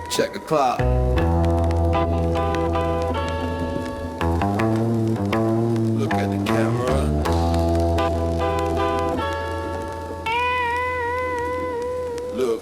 Check the clock. Look at the camera. Look.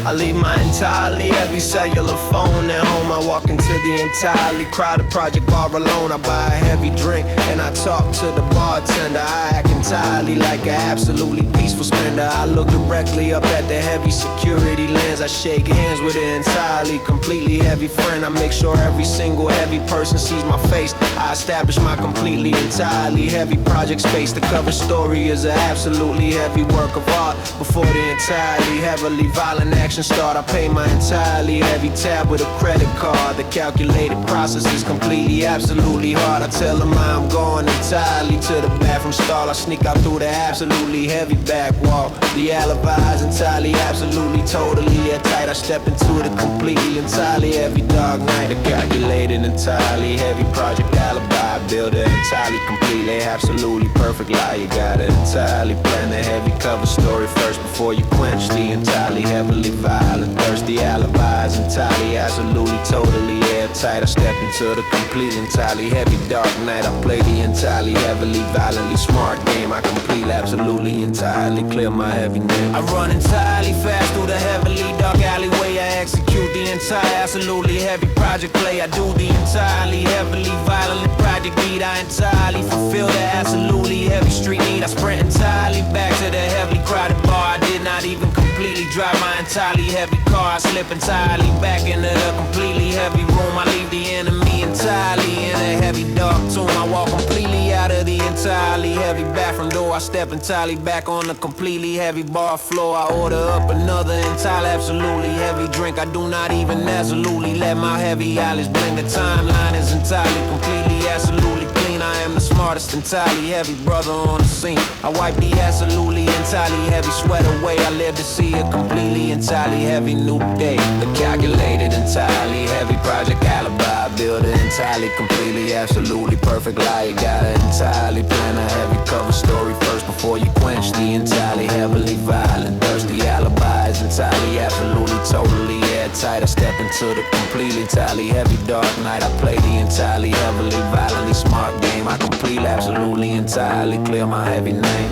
I leave my entirely heavy cellular phone at home. I walk into the entirely crowded project bar alone. I buy a heavy drink and I talk to the bartender. I act entirely like an absolutely peaceful spender. I look directly up at the heavy security lens. I shake hands with an entirely, completely heavy friend. I make sure every single heavy person sees my face. I establish my completely, entirely heavy project space. The cover story is an absolutely heavy work of art. Before the entirely heavily violent action start, I pay my entirely heavy tab with a credit card. The calculated process is completely, absolutely hard. I tell them I'm going entirely to the bathroom stall. I sneak out through the absolutely heavy back wall. The alibi's entirely, absolutely, totally airtight. I step into the completely, entirely heavy dark night. A calculated, entirely heavy project alibi. Build it entirely, completely, absolutely perfect lie. You gotta entirely plan the heavy cover story first before you quench the entirely heavily violent thirsty alibis. Entirely, absolutely, totally airtight. I step into the completely, entirely heavy dark night. I play the entirely heavily violently smart game. I complete, absolutely, entirely clear my heavy name. I run entirely fast through the heavily dark alleyway. I execute the entire absolutely heavy project play. I do the entirely heavily violent project beat. I entirely fulfill the absolutely heavy street need. I sprint entirely back to the heavily crowded bar. I did not even completely drive my entirely heavy car. I slip entirely back into the completely heavy room. I leave the enemy entirely in a heavy dark tomb. I walk completely out of the entirely heavy bathroom door. I step entirely back on the completely heavy bar floor. I order up another entirely absolutely heavy drink. I do not even absolutely let my heavy eyelids blink. The timeline is entirely completely absolutely clean. I am the smartest entirely heavy brother on the scene. I wipe the absolutely entirely heavy sweat away. I live to see a completely entirely heavy new day. The calculated entirely heavy project alibi. Build an entirely completely absolutely perfect lie. You gotta entirely plan a heavy cover story first before you quench the entirely heavily violent thirsty alibis. Entirely absolutely totally airtight. I step into the completely entirely heavy dark night. I play the entirely heavily violently smart game. I complete absolutely entirely clear my heavy name.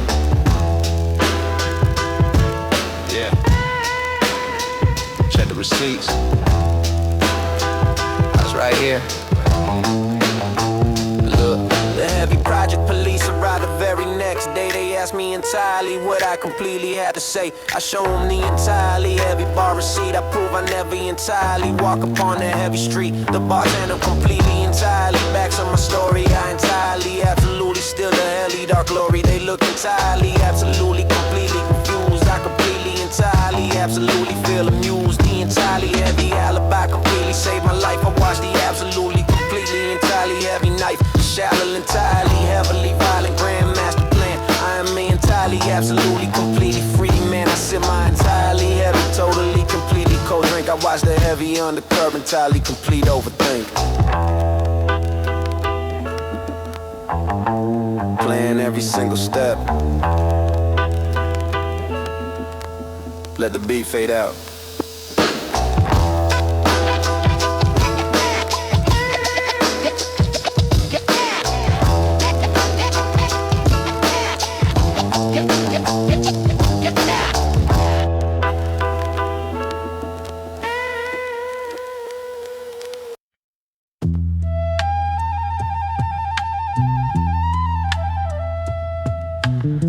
Yeah. Check the receipts. That's right here. Look. The heavy project police arrived the very next day. They asked me entirely what I completely had to say. I show them the entirely heavy bar receipt. I prove I never entirely walk upon that heavy street. The bartender completely entirely backs up my story. I entirely, absolutely still the heli dark glory. They look entirely, absolutely, completely confused. I completely, entirely, absolutely feel amused. The entirely heavy alibi completely saved my life. I watched the absolutely, completely, entirely heavy knife. Shallow, entirely, heavily violent grandmaster plan. I am me entirely, absolutely, completely free man. I sip my entirely heavy, totally, completely cold drink. I watch the heavy undercurrent, entirely complete overthink. Plan every single step. Let the beat fade out.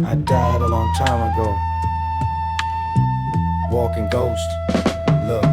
I died a long time ago. Walking ghost. Look.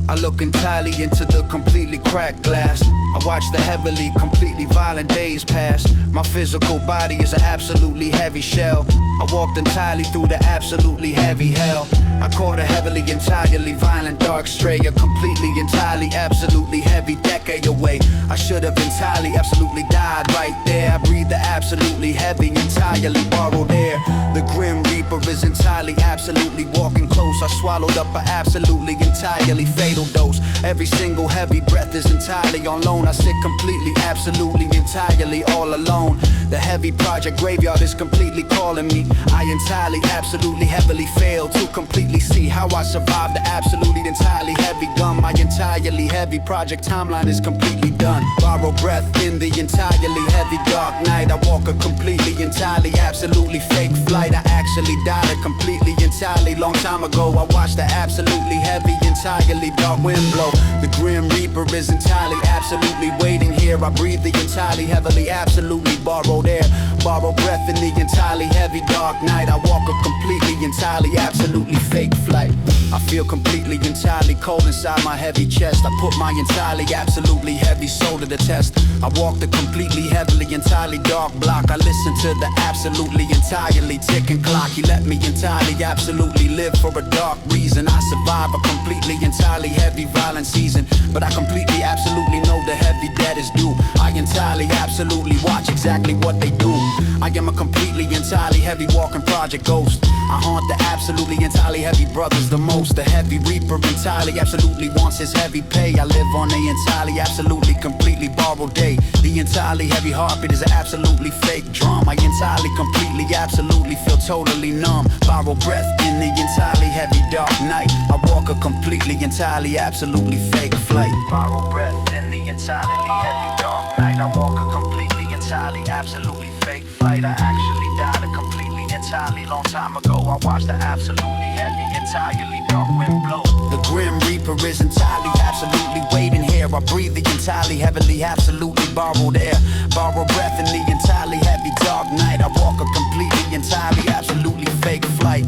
I look entirely into the completely cracked glass. I watch the heavily, completely violent days pass. My physical body is an absolutely heavy shell. I walked entirely through the absolutely heavy hell. I caught a heavily, entirely violent dark stray. A completely, entirely, absolutely heavy decade away. I should have entirely, absolutely died right there. I breathe the absolutely heavy, entirely borrowed air. The grim reaper is entirely, absolutely walking close. I swallowed up an absolutely, entirely fatal dose. Every single heavy breath is entirely on loan. I sit completely, absolutely, entirely entirely all alone. The heavy project graveyard is completely calling me. I entirely, absolutely, heavily fail to completely see how I survived the absolutely entirely heavy gun. My entirely heavy project timeline is completely done. Borrow breath in the entirely heavy dark night. I walk a completely, entirely, absolutely fake flight. I actually died a completely, entirely long time ago. I watched the absolutely heavy, entirely dark wind blow. The Grim Reaper is entirely, absolutely waiting here. I breathe the entirely heavily, absolutely borrowed air. Borrow breath in the entirely heavy dark night. I walk a completely, entirely, absolutely fake flight. I feel completely, entirely cold inside my heavy chest. I put my entirely, absolutely heavy soul to the test. I walk the completely, heavily, entirely dark block. I listen to the absolutely, entirely ticking clock. He let me entirely, absolutely live for a dark reason. I survive a completely, entirely heavy violent season, but I completely, absolutely know the heavy debt is due. I entirely, absolutely watch exactly what they do. I am a completely, entirely heavy walking project ghost. I haunt the absolutely, entirely heavy brothers the most. The heavy reaper entirely, absolutely wants his heavy pay. I live on the entirely, absolutely, completely borrowed day. The entirely heavy heartbeat is an absolutely fake drum. I entirely, completely, absolutely feel totally numb. Borrow breath in the entirely heavy dark night. I walk a completely, entirely, absolutely fake flight. Borrow breath in the entirely heavy dark night. I walk a completely, entirely, absolutely fake flight. I actually died a completely, entirely long time ago. I watched the absolutely heavy, entirely dark wind blow. The Grim Reaper is entirely, absolutely waiting here. I breathe the entirely heavily, absolutely borrowed air. Borrow breath in the entirely heavy dark night. I walk a completely, entirely, absolutely fake flight.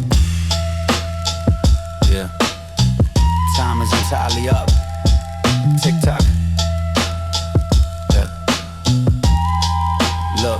Yeah. Time is entirely up. Tick tock. Yeah. Look.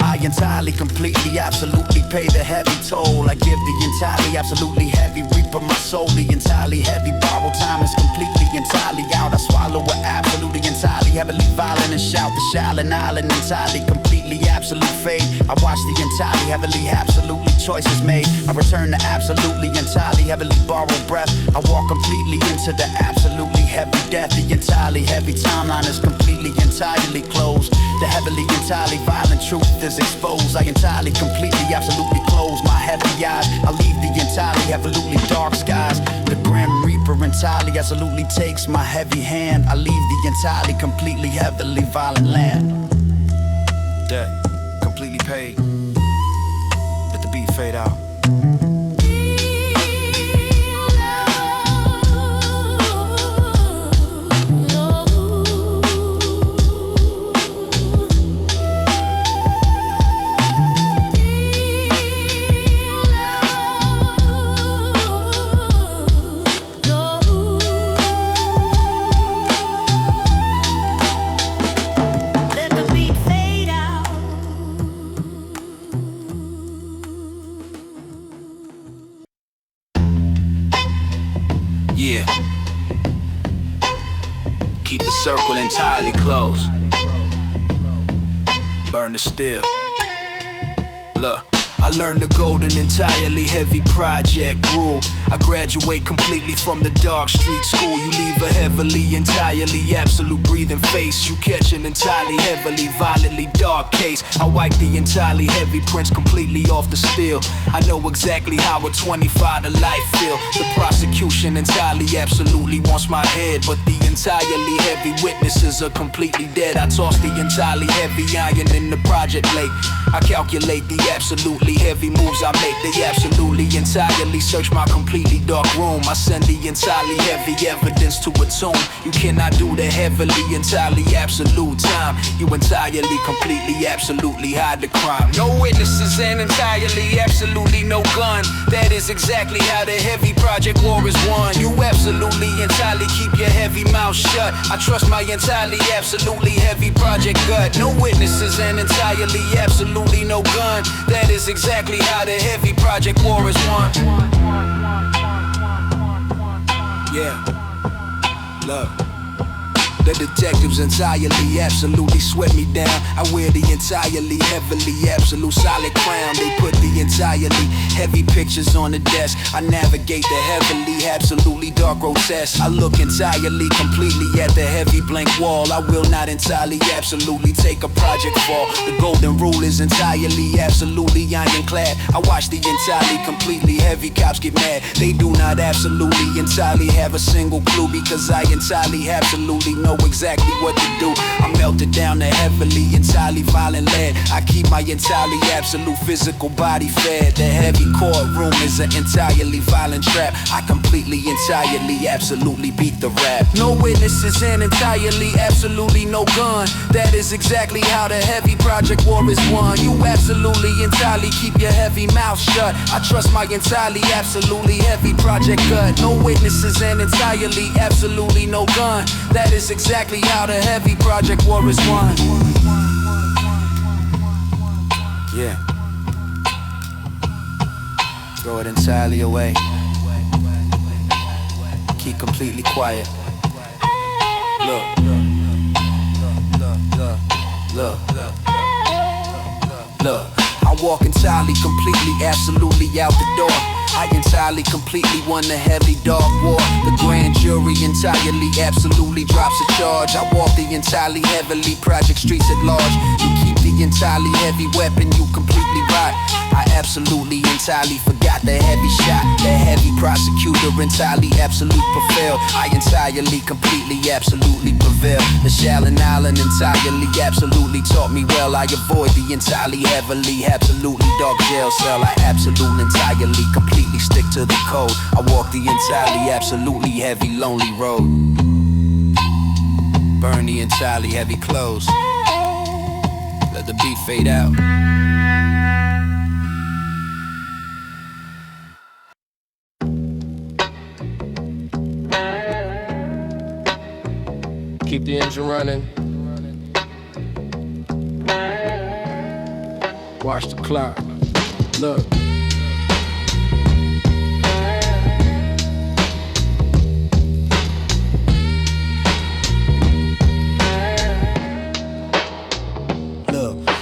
I entirely, completely, absolutely pay the heavy toll. I give the entirely, absolutely heavy reaper my soul. The entirely heavy borrowed time is completely, entirely out. I swallow it absolutely, entirely heavily violent and shout the Shaolin Island entirely, completely, absolute fade. I watch the entirely heavily, absolutely choices made. I return to absolutely, entirely heavily borrowed breath. I walk completely into the absolutely heavy death. The entirely heavy timeline is completely, entirely closed. The heavily, entirely violent truth is exposed. I entirely, completely, absolutely close my heavy eyes. I leave the entirely, absolutely dark skies. The Grim Reaper entirely, absolutely takes my heavy hand. I leave the entirely, completely, heavily violent land. Dead, completely paid. Let the beat fade out. Yeah. Keep the circle entirely closed. Burn the steel. Look. I learned the golden, entirely heavy project rule. I graduate completely from the dark street school. You leave a heavily, entirely, absolute breathing face. You catch an entirely heavily, violently dark case. I wipe the entirely heavy prints completely off the steel. I know exactly how a 25 to life feel. The prosecution entirely, absolutely wants my head, but the entirely heavy witnesses are completely dead. I toss the entirely heavy iron in the project lake. I calculate the absolutely heavy moves I make. They absolutely, entirely search my completely dark room. I send the entirely heavy evidence to a tomb. You cannot do the heavily, entirely absolute time. You entirely, completely, absolutely hide the crime. No witnesses and entirely, absolutely no gun. That is exactly how the heavy project war is won. You absolutely, entirely keep your heavy mouth shut. I trust my entirely, absolutely heavy project gut. No witnesses and entirely, absolutely no gun. That is exactly how the heavy project war is won. Yeah, look. The detectives entirely, absolutely sweat me down. I wear the entirely, heavily, absolute solid crown. They put the entirely heavy pictures on the desk. I navigate the heavily, absolutely dark grotesque. I look entirely, completely at the heavy blank wall. I will not entirely, absolutely take a project fall. The golden rule is entirely, absolutely ironclad. I watch the entirely, completely heavy cops get mad. They do not absolutely, entirely have a single clue, because I entirely, absolutely know exactly what to do. I'm melted down to heavily, entirely violent lead. I keep my entirely, absolute physical body fed. The heavy courtroom is an entirely violent trap. I completely, entirely, absolutely beat the rap. No witnesses and entirely, absolutely no gun. That is exactly how the heavy project war is won. You absolutely, entirely keep your heavy mouth shut. I trust my entirely, absolutely heavy project gut. No witnesses and entirely, absolutely no gun. That is exactly how the heavy project war is won. Yeah. Throw it entirely away. Keep completely quiet. Look. Look. I walk entirely, completely, absolutely out the door. I entirely, completely won the heavy dog war. The grand jury entirely, absolutely drops a charge. I walk the entirely, heavily project streets at large. You keep the entirely heavy weapon, you completely rot. I absolutely, entirely forgot the heavy shot. The heavy prosecutor entirely, absolute prevailed. I entirely, completely, absolutely prevail. The Shallon Island entirely, absolutely taught me well. I avoid the entirely, heavily, absolutely dark jail cell. I absolutely, entirely, completely stick to the code. I walk the entirely, absolutely heavy, lonely road. Burn the entirely heavy clothes. Let the beat fade out. Keep the engine running. Watch the clock. Look.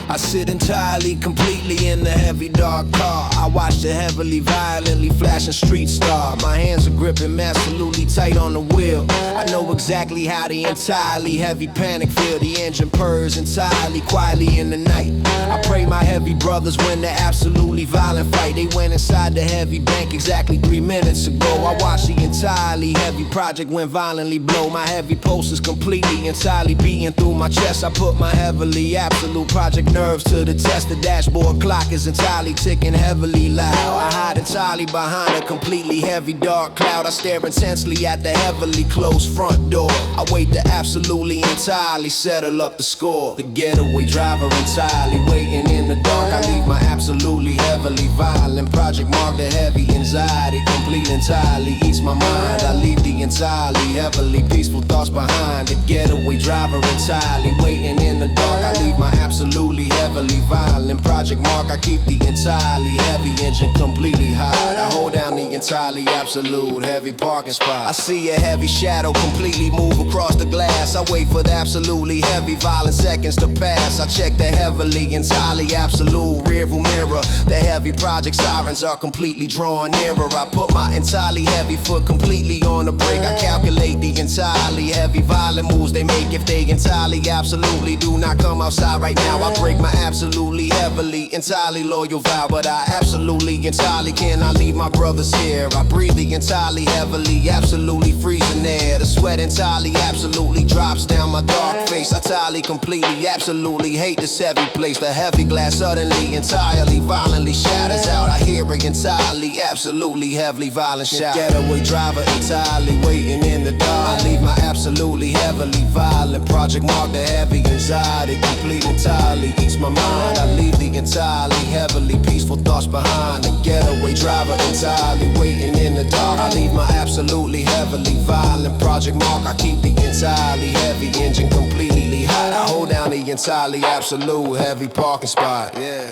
I sit entirely, completely in the heavy dark car. I watch the heavily, violently flashing street star. My hands are gripping absolutely tight on the wheel. I know exactly how the entirely heavy panic feel. The engine purrs entirely, quietly in the night. I pray my heavy brothers win the absolutely violent fight. They went inside the heavy bank exactly 3 minutes ago. I watched the entirely heavy project went violently blow. My heavy pulse is completely, entirely beating through my chest. I put my heavily absolute project nerves to the test. The dashboard clock is entirely ticking heavily loud. I hide entirely behind a completely heavy dark cloud. I stare intensely at the heavily closed front door. I wait to absolutely entirely settle up the score. The getaway driver entirely waiting in the dark. I leave my absolutely heavily violent project marked the heavy anxiety. Complete entirely eats my mind. I leave the entirely heavily peaceful thoughts behind. The getaway driver entirely waiting in the dark. I leave my absolutely heavily violent project mark. I keep the entirely heavy engine completely hot. I hold down the entirely absolute heavy parking spot. I see a heavy shadow completely move across the glass. I wait for the absolutely heavy violent seconds to pass. I check the heavily entirely absolute rearview mirror. The heavy project sirens are completely drawing nearer. I put my entirely heavy foot completely on the brake. I calculate the entirely heavy violent moves they make if they entirely absolutely do not come outside right now. I break my absolutely heavily entirely loyal vow, but I absolutely entirely cannot leave my brothers here. I breathe the entirely heavily, absolutely freezing air. The sweat entirely absolutely drops down my dark face. I entirely, completely, absolutely hate this heavy place. The heavy glass suddenly, entirely, violently shatters out. I hear it entirely, absolutely heavily violent shout. Getaway driver entirely waiting in the dark. I leave my absolutely heavily violent project marked the heavy anxiety. Complete entirely eats my mind. I leave the entirely heavily peaceful thoughts behind. The getaway driver entirely waiting in the dark. I leave my absolutely heavily violent project mark. I keep the entirely heavy engine completely hot. I hold down the entirely absolute heavy parking spot. Yeah.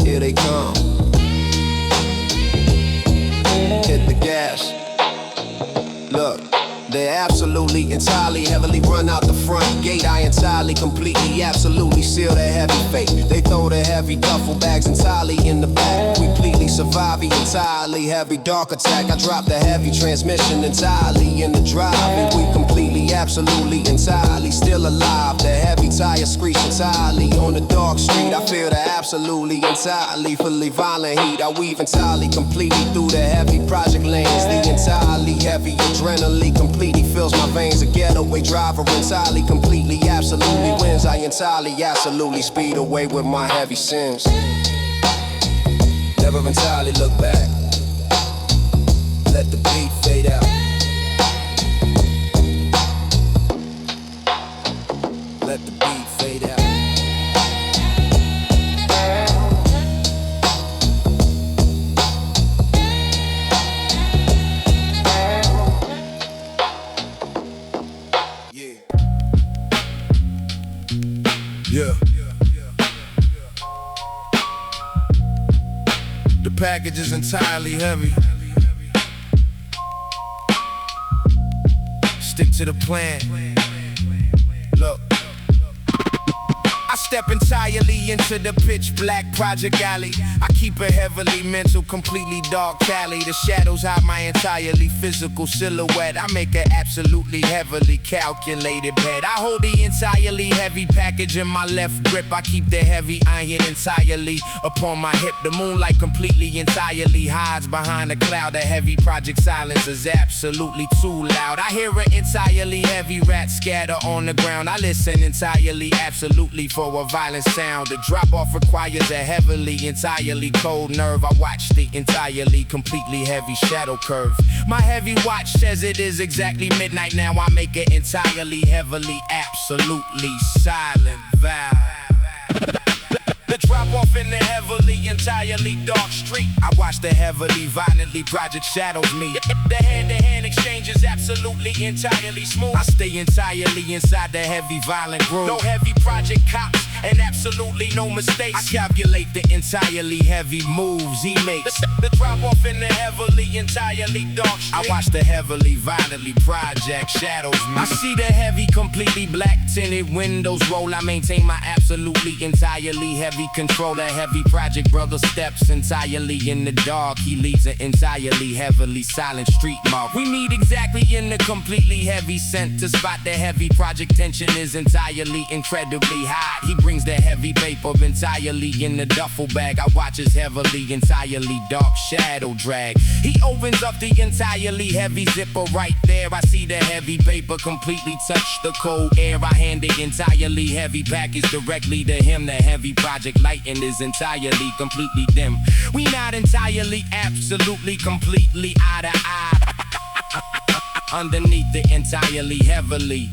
Here they come. Hit the gas. Look, they're absolutely, entirely, heavily run out the front gate. I entirely, completely, absolutely seal their heavy fate. They throw the heavy duffel bags entirely in the back. We completely survive the entirely heavy dark attack. I drop the heavy transmission entirely in the drive. And we completely, absolutely, entirely still alive. The heavy tire screech entirely on the dark street. I feel the absolutely, entirely, fully violent heat. I weave entirely, completely through the heavy project lanes. The entirely heavy adrenaline completely fills my veins. A getaway driver entirely, completely, absolutely wins. I entirely, absolutely speed away with my heavy sins. Never entirely look back. Let the beat fade out. Let the beat fade out. Yeah. The package is entirely heavy. Stick to the plan. Look, I step entirely into the pitch black project alley. I keep it heavily mental, completely dark Cali. The shadows hide my entirely physical silhouette. I make an absolutely heavily calculated bet. I hold the entirely heavy package in my left grip. I keep the heavy iron entirely upon my hip. The moonlight completely entirely hides behind a cloud. The heavy project silence is absolutely too loud. I hear an entirely heavy rat scatter on the ground. I listen entirely, absolutely for a violent sound. The drop off requires a heavily, entirely cold nerve. I watch the entirely, completely heavy shadow curve. My heavy watch says it is exactly midnight now. I make it entirely, heavily, absolutely silent vow. The drop off in the heavily, entirely dark street. I watch the heavily, violently project shadows meet. The hand-to-hand exchange is absolutely, entirely smooth. I stay entirely inside the heavy, violent groove. No heavy project cops, and absolutely no mistakes. I calculate the entirely heavy moves he makes. The drop off in the heavily, entirely dark street. I watch the heavily, violently project shadows meet. I see the heavy, completely black tinted windows roll. I maintain my absolutely, entirely heavy control. The heavy project brother steps entirely in the dark. He leads an entirely heavily silent street mark. We meet exactly in the completely heavy center spot. The heavy project tension is entirely incredibly high. He brings the heavy paper entirely in the duffel bag. I watch his heavily, entirely dark shadow drag. He opens up the entirely heavy zipper right there. I see the heavy paper completely touch the cold air. I hand the entirely heavy package directly to him. The heavy project lighting is entirely, completely dim. We not entirely, absolutely, completely eye to eye. Underneath the entirely heavily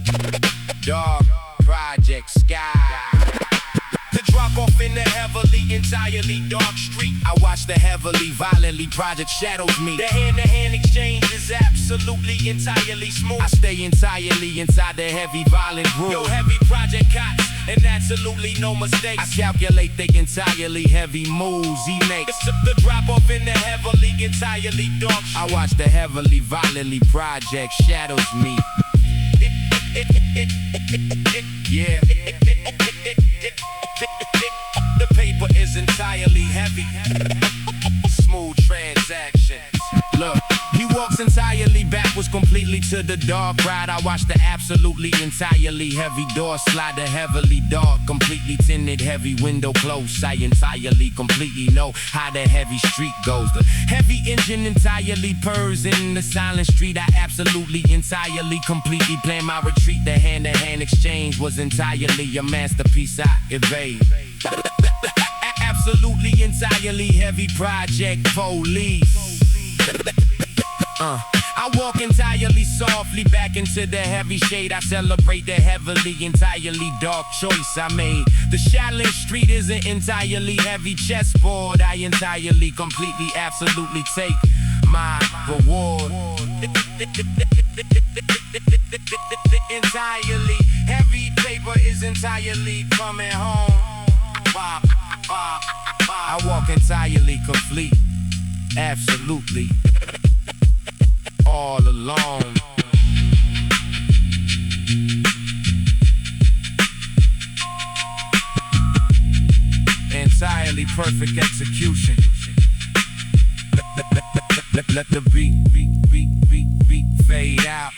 dark project sky. The drop off in the heavily, entirely dark street. I watch the heavily, violently project shadows meet. The hand-to-hand exchange is absolutely, entirely smooth. I stay entirely inside the heavy, violent groove. No heavy project cops, and absolutely no mistakes. I calculate the entirely heavy moves he makes. The drop off in the heavily, entirely dark street. I watch the heavily, violently project shadows meet. Yeah. The paper is entirely heavy. Smooth transactions. Look, he walks entirely backwards, completely to the dark ride. I watch the absolutely, entirely heavy door slide. The heavily dark, completely tinted, heavy window close. I entirely, completely know how the heavy street goes. The heavy engine entirely purrs in the silent street. I absolutely, entirely, completely plan my retreat. The hand-to-hand exchange was entirely a masterpiece. I evade. Absolutely, entirely heavy project police. I walk entirely softly back into the heavy shade. I celebrate the heavily, entirely dark choice I made. The shallow street is an entirely heavy chessboard. I entirely, completely, absolutely take my reward. Entirely heavy paper is entirely coming home. I walk entirely complete, absolutely. all alone. Entirely perfect execution. Let the beat fade out.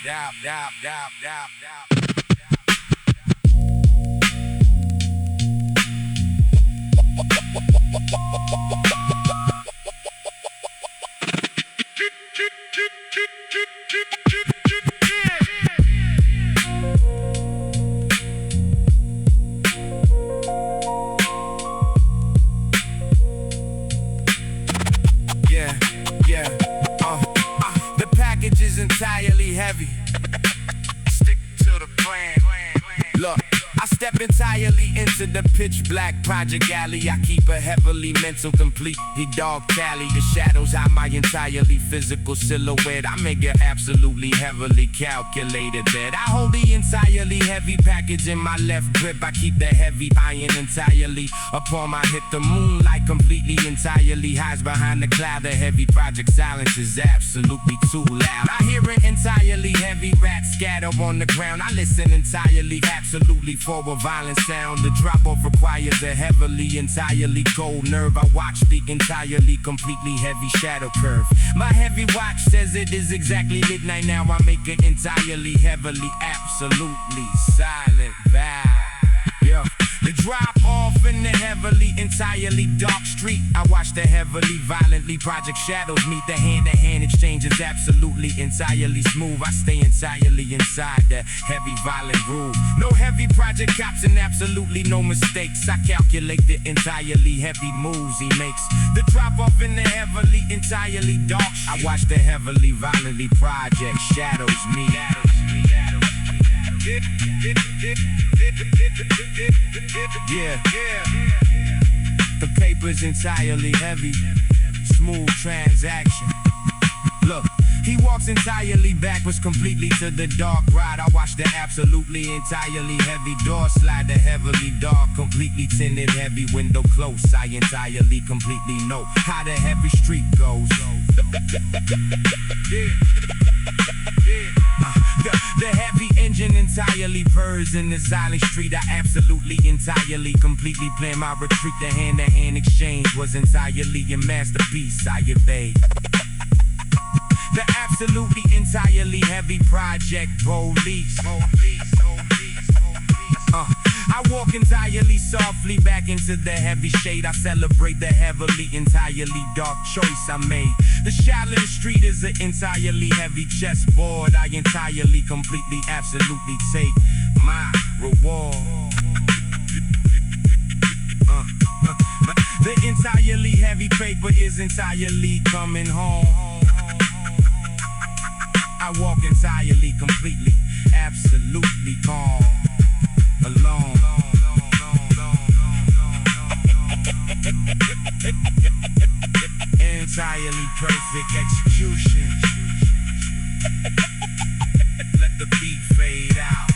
The package is entirely heavy. Stick to the plan. Look, I step entirely into the pitch black project alley. I keep a heavily mental complete. He dog tally. The shadows hide my entirely physical silhouette. I make it absolutely heavily calculated that I hold the entirely heavy package in my left grip. I keep the heavy iron entirely upon my hit. The moonlight completely entirely hides behind the cloud. The heavy project silence is absolutely too loud. I hear an entirely heavy rat scatter on the ground. I listen entirely absolutely for a violent sound. The drop off requires a heavily entirely cold nerve. I watch the entirely completely heavy shadow curve. My heavy watch says it is exactly midnight now. I make it entirely heavily absolutely silent vibe. Yeah. The drop off in the heavily entirely dark street. I watch the heavily violently project shadows meet. The hand-to-hand exchange is absolutely entirely smooth. I stay entirely inside the heavy violent groove. No heavy project cops and absolutely no mistakes. I calculate the entirely heavy moves he makes. The drop off in the heavily entirely dark street. I watch the heavily violently project shadows meet. Yeah. The paper's entirely heavy. Smooth transaction. Look, he walks entirely backwards completely to the dark ride. I watch the absolutely entirely heavy door slide. The heavily dark, completely tinted heavy window close. I entirely completely know how the heavy street goes. The heavy engine entirely purrs in the silent street. I absolutely entirely completely plan my retreat. The hand-to-hand exchange was entirely a masterpiece. I obeyed. The absolutely entirely heavy project police. I walk entirely softly back into the heavy shade. I celebrate the heavily entirely dark choice I made. The shadow of the street is an entirely heavy chessboard. I entirely, completely, absolutely take my reward. The entirely heavy paper is entirely coming home. I walk entirely, completely, absolutely calm, alone. Entirely perfect execution. Let the beat fade out.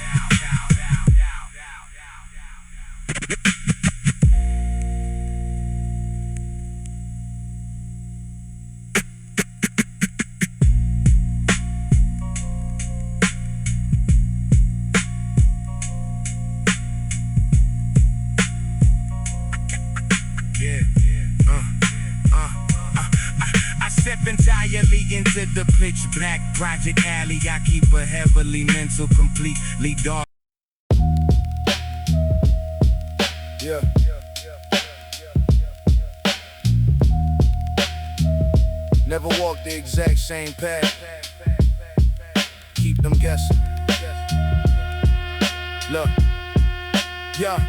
I step entirely into the pitch black project alley. I keep a heavily mental, completely dark. Yeah. Never walk the exact same path. Keep them guessing. Look. Yeah.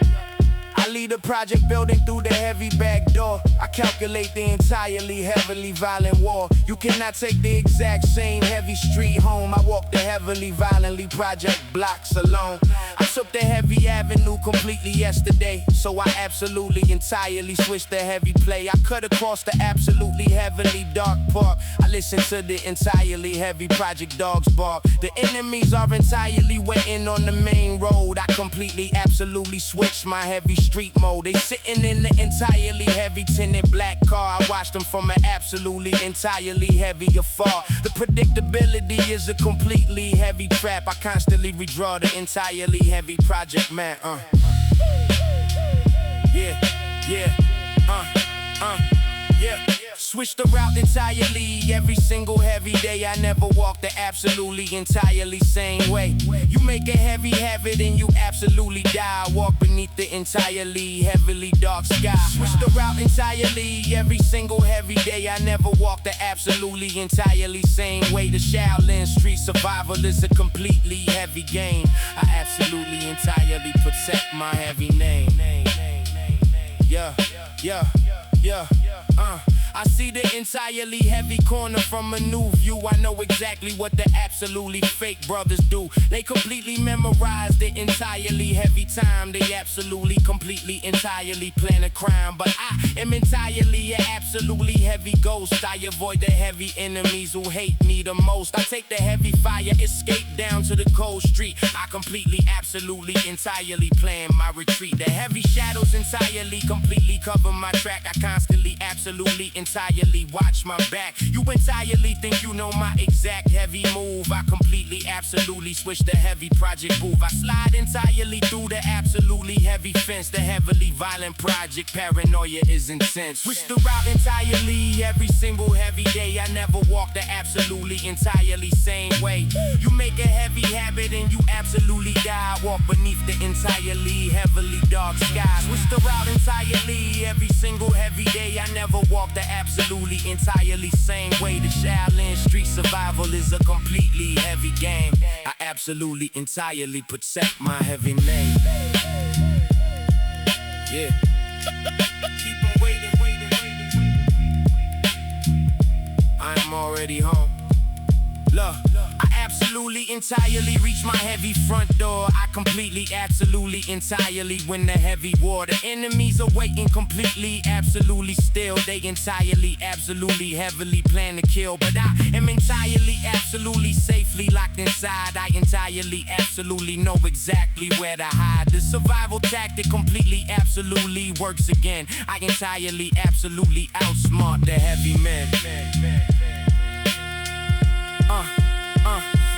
I lead a project building through the heavy back door. I calculate the entirely heavily violent war. You cannot take the exact same heavy street home. I walk the heavily violently project blocks alone. I took the heavy avenue completely yesterday, so I absolutely entirely switched the heavy play. I cut across the absolutely heavily dark park. I listen to the entirely heavy project dogs bark. The enemies are entirely waiting on the main road. I completely absolutely switched my heavy street retreat mode. They sitting in the entirely heavy tinted black car. I watched them from an absolutely entirely heavy afar. The predictability is a completely heavy trap. I constantly redraw the entirely heavy project, man. Yeah. Switch the route entirely every single heavy day. I never walk the absolutely entirely same way. You make a heavy habit and you absolutely die. Walk beneath the entirely heavily dark sky. Switch the route entirely every single heavy day. I never walk the absolutely entirely same way. The Shaolin street survival is a completely heavy game. I absolutely entirely protect my heavy name. I see the entirely heavy corner from a new view. I know exactly what the absolutely fake brothers do. They completely memorize the entirely heavy time. They absolutely, completely, entirely plan a crime. But I am entirely an absolutely heavy ghost. I avoid the heavy enemies who hate me the most. I take the heavy fire, escape down to the cold street. I completely, absolutely, entirely plan my retreat. The heavy shadows entirely, completely cover my track. I constantly, absolutely, entirely watch my back. You entirely think you know my exact heavy move. I completely, absolutely switch the heavy project move. I slide entirely through the absolutely heavy fence. The heavily violent project paranoia is intense. Switch the route entirely every single heavy day. I never walk the absolutely entirely same way. You make a heavy habit and you absolutely die. Walk beneath the entirely heavily dark sky. Switch the route entirely every single heavy day. I never walk the absolutely entirely same way. The Shaolin street survival is a completely heavy game. I absolutely entirely protect my heavy name. Yeah. Keep on waiting. I'm already home. Look, I absolutely entirely reach my heavy front door. I completely, absolutely, entirely win the heavy war. The enemies are waiting completely, absolutely still. They entirely, absolutely, heavily plan to kill. But I am entirely, absolutely, safely locked inside. I entirely, absolutely know exactly where to hide. The survival tactic completely, absolutely works again. I entirely, absolutely outsmart the heavy men.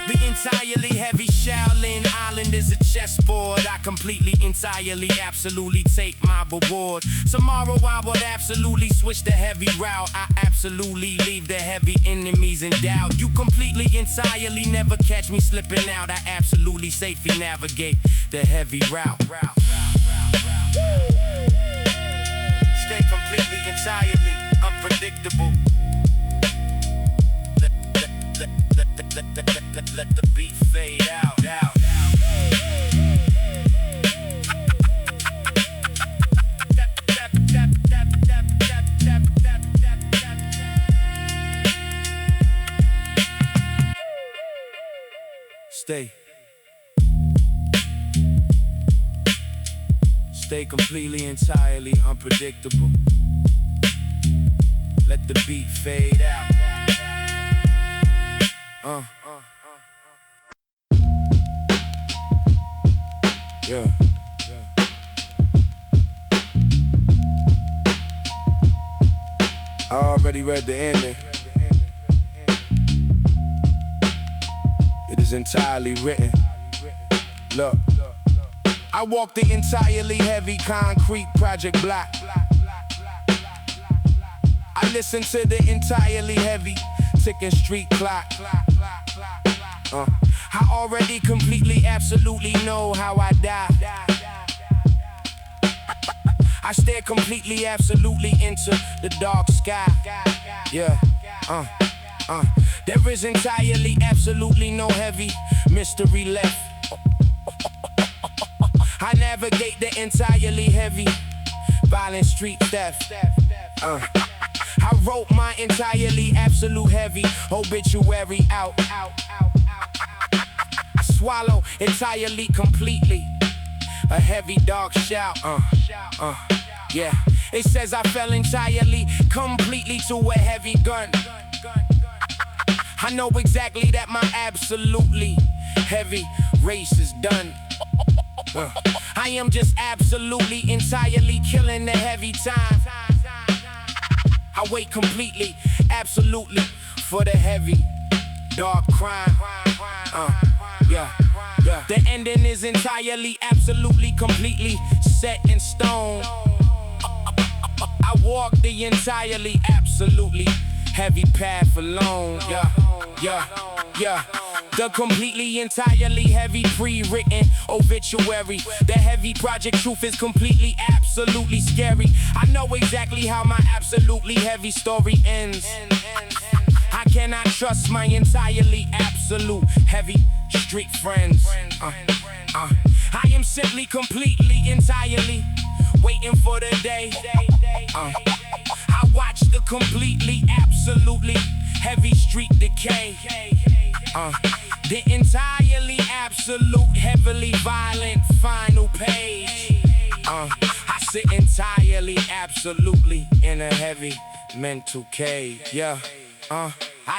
The entirely heavy Shaolin Island is a chessboard. I completely, entirely, absolutely take my reward. Tomorrow I would absolutely switch the heavy route. I absolutely leave the heavy enemies in doubt. You completely, entirely never catch me slipping out. I absolutely safely navigate the heavy route. Stay completely, entirely unpredictable. Let the beat fade out. Stay completely, entirely unpredictable. Let the beat fade out. Yeah. I already read the ending. It is entirely written. Look, I walk the entirely heavy concrete project block. I listen to the entirely heavy ticking street clock. I already completely, absolutely know how I die. I stare completely, absolutely into the dark sky. Yeah, there is entirely, absolutely no heavy mystery left. I navigate the entirely heavy violent street theft. I wrote my entirely, absolute heavy obituary out. I swallow entirely, completely a heavy dark shout. Yeah, it says I fell entirely, completely to a heavy gun. I know exactly that my absolutely heavy race is done. I am just absolutely, entirely killing the heavy time. I wait completely, absolutely for the heavy, dark crime. Yeah. The ending is entirely, absolutely, completely set in stone. I walk the entirely, absolutely heavy path alone. Yeah. The completely, entirely heavy pre-written obituary. The heavy project truth is completely, absolutely scary. I know exactly how my absolutely heavy story ends. I cannot trust my entirely, absolute heavy street friends. I am simply, completely, entirely waiting for the day. I watch the completely, absolutely heavy street decay. The entirely, absolute, heavily violent final page. I sit entirely, absolutely in a heavy mental cave. I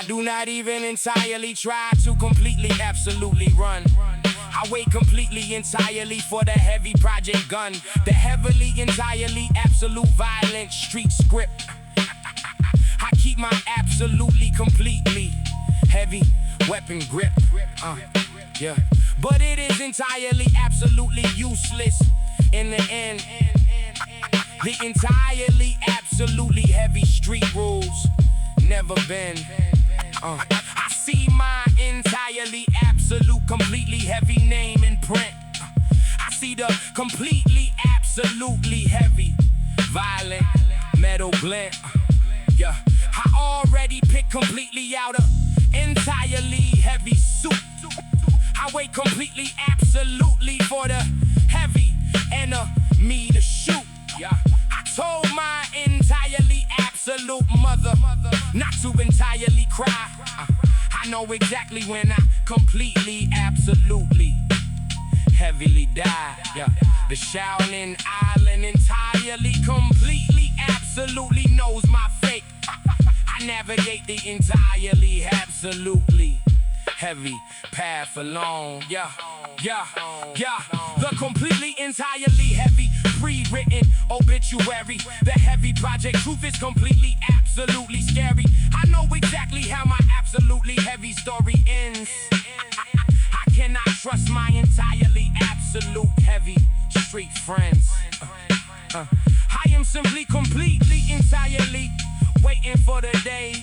do not even entirely try to completely, absolutely run. I wait completely, entirely for the heavy project gun. The heavily, entirely, absolute violent street script. I keep my absolutely, completely heavy weapon grip. But it is entirely, absolutely useless in the end. The entirely, absolutely heavy street rules never been. I see my entirely, absolute, completely heavy name in print. I see the completely, absolutely heavy, violent metal glint. I already picked completely out a entirely heavy suit. I wait completely, absolutely for the heavy enemy to shoot. I told my entirely, absolute mother not to entirely cry. I know exactly when I completely, absolutely, heavily die. The Shaolin Island entirely, completely, absolutely knows my fate. I navigate the entirely, absolutely heavy path alone. The completely, entirely heavy pre-written obituary. The heavy project truth is completely, absolutely scary. I know exactly how my absolutely heavy story ends. I cannot trust my entirely, absolute heavy street friends. I am simply, completely, entirely waiting for the day.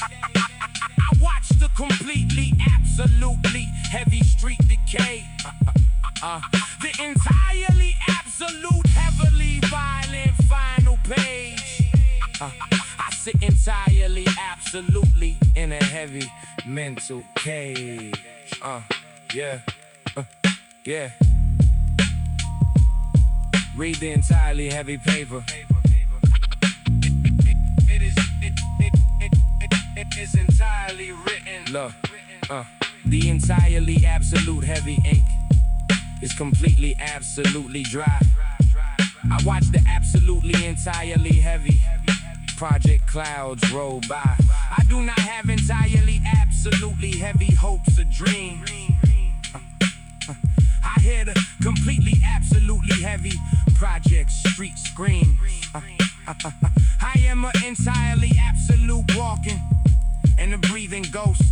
I watch the completely, absolutely heavy street decay. The entirely, absolute, heavily violent final page. I sit entirely, absolutely in a heavy mental cage. Read the entirely heavy paper. It is entirely written. Look, the entirely, absolute heavy ink is completely, absolutely dry. I watch the absolutely, entirely heavy project clouds roll by. I do not have entirely, absolutely heavy hopes or dreams. I hear the completely, absolutely heavy project street scream. I am an entirely, absolute walking and a breathing ghost.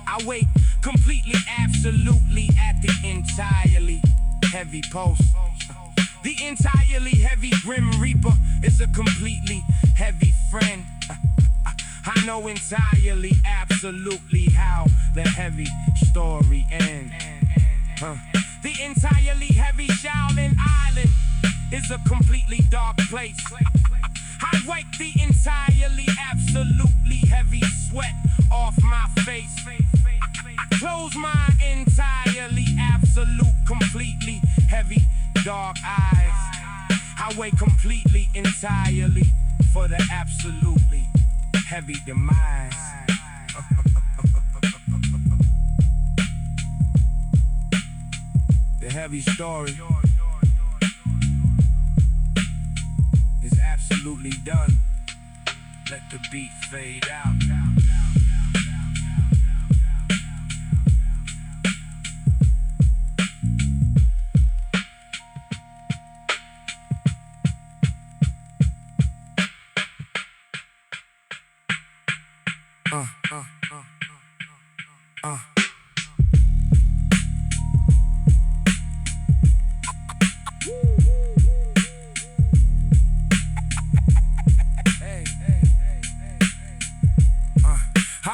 I wait completely, absolutely at the entirely heavy post. The entirely heavy grim reaper is a completely heavy friend. I know entirely, absolutely how the heavy story ends. The entirely heavy Shaolin Island is a completely dark place. I wipe the entirely, absolutely heavy sweat off my face. I close my entirely, absolute, completely heavy dark eyes. I wait completely, entirely for the absolutely heavy demise. The heavy story is absolutely done. Let the beat fade out.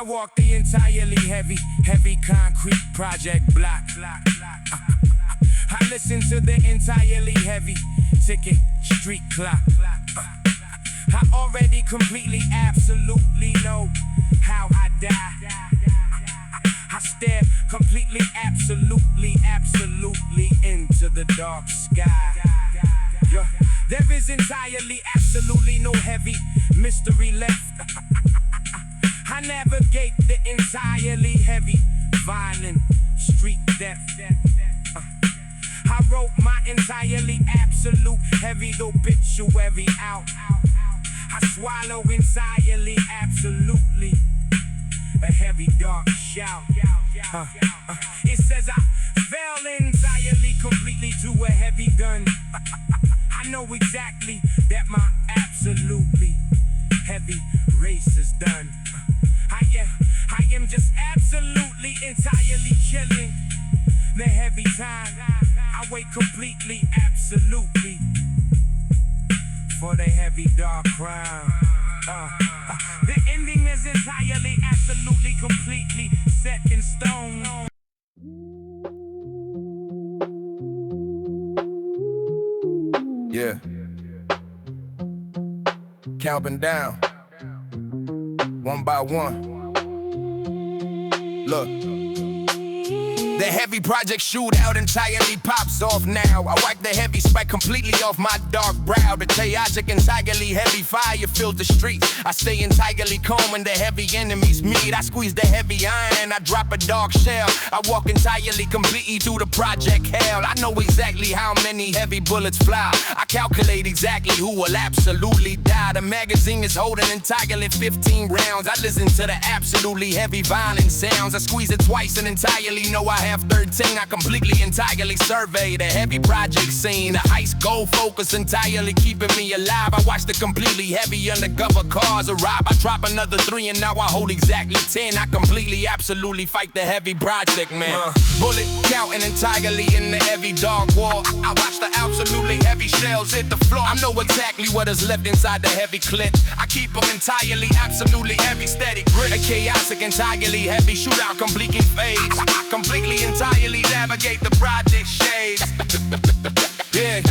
walk the entirely heavy concrete project block. I listen to the entirely heavy ticket street clock. I already completely, absolutely know how I die. I stare completely, absolutely into the dark sky. Yeah. There is entirely, absolutely no heavy mystery left. I navigate the entirely heavy, violent street depth. I wrote my entirely absolute heavy obituary out. I swallow entirely absolutely a heavy dark shout. It says I fell entirely completely to a heavy gun. I know exactly that my absolutely heavy race is done. I am just absolutely entirely killing the heavy time. I wait completely, absolutely for the heavy dark crime. The ending is entirely, absolutely, completely set in stone. Yeah. Counting down, one by one. Look. The heavy project shootout entirely pops off now. I wipe the heavy spike completely off my dark brow. The chaotic entirely heavy fire fills the streets. I stay entirely calm when the heavy enemies meet. I squeeze the heavy iron, I drop a dark shell. I walk entirely completely through the project hell. I know exactly how many heavy bullets fly. I calculate exactly who will absolutely die. The magazine is holding entirely 15 rounds. I listen to the absolutely heavy violent sounds. I squeeze it twice and entirely know I have 13. I completely entirely survey the heavy project scene. The ice gold focus entirely keeping me alive. I watch the completely heavy undercover cars arrive. I drop another 3 and now I hold exactly 10. I completely absolutely fight the heavy project, man. Bullet counting entirely in the heavy dark war. I watch the absolutely heavy shells hit the floor. I know exactly what is left inside the heavy clip. I keep them entirely absolutely heavy steady grit. A chaotic entirely heavy shootout completely fades. I completely entirely navigate the project shades. Yeah,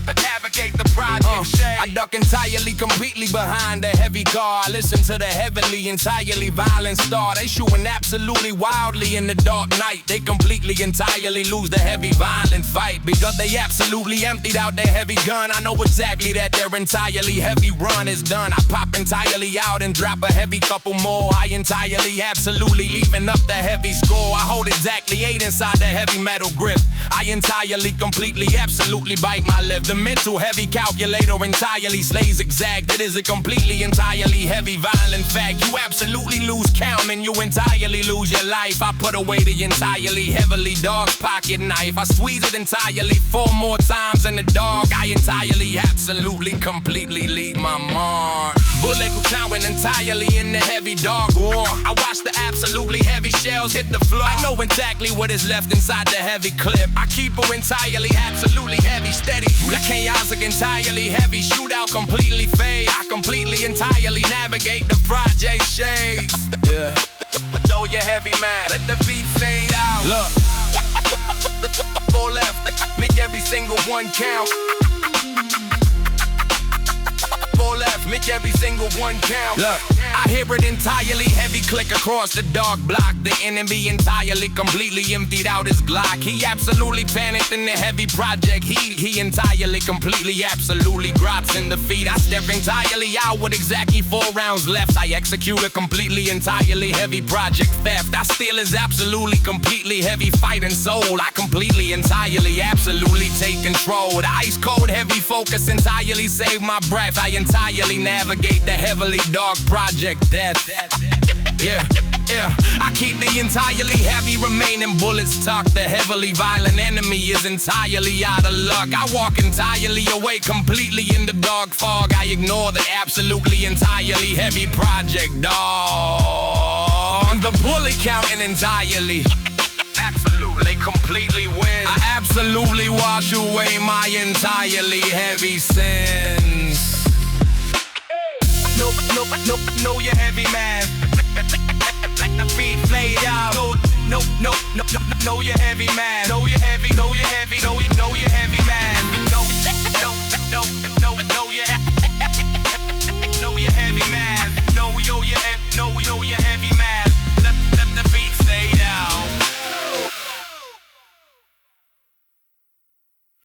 navigate the project shades. I duck entirely completely behind the heavy car. I listen to the heavenly entirely violent star. They shooting absolutely wildly in the dark night. They completely entirely lose the heavy violent fight because they absolutely emptied out their heavy gun. I know exactly that their entirely heavy run is done. I pop entirely out and drop a heavy couple more. I entirely absolutely even up the heavy score. I hold exactly 8 inside the heavy metal grip. I entirely completely absolutely bite my lip. The mental heavy calculator entirely slays exact. It is a completely entirely heavy violent fact. You absolutely lose count and you entirely lose your life. I put away the entirely heavily dark pocket knife. I squeeze it entirely 4 more times in the dark. I entirely absolutely completely leave my mark. Bullet counting entirely in the heavy dark war. I watch the absolutely heavy shells hit the floor. I know exactly what is left inside the heavy clip. I keep her entirely absolutely heavy steady. The chaotic entirely heavy shootout completely fade. I completely entirely navigate the project shades. Yeah. Throw your heavy man, let the beat fade out. Look. 4 left, make every single one count. 4 left, make every single one count. Look, I hear it entirely heavy click across the dark block. The enemy entirely completely emptied out his Glock. He absolutely panicked in the heavy project heat. He entirely completely absolutely drops in defeat. I step entirely out with exactly 4 rounds left. I execute a completely entirely heavy project theft. I steal his absolutely completely heavy fighting soul. I completely entirely absolutely take control. The ice cold heavy focus entirely save my breath. I entirely navigate the heavily dark project death. Yeah. I keep the entirely heavy remaining bullets tucked. The heavily violent enemy is entirely out of luck. I walk entirely away completely in the dark fog. I ignore the absolutely entirely heavy project dog. The bullet counting entirely absolutely completely win. I absolutely wash away my entirely heavy sins. No, you're heavy, man. feet flayed out. No, no, no, no, no, no, you're heavy man. No,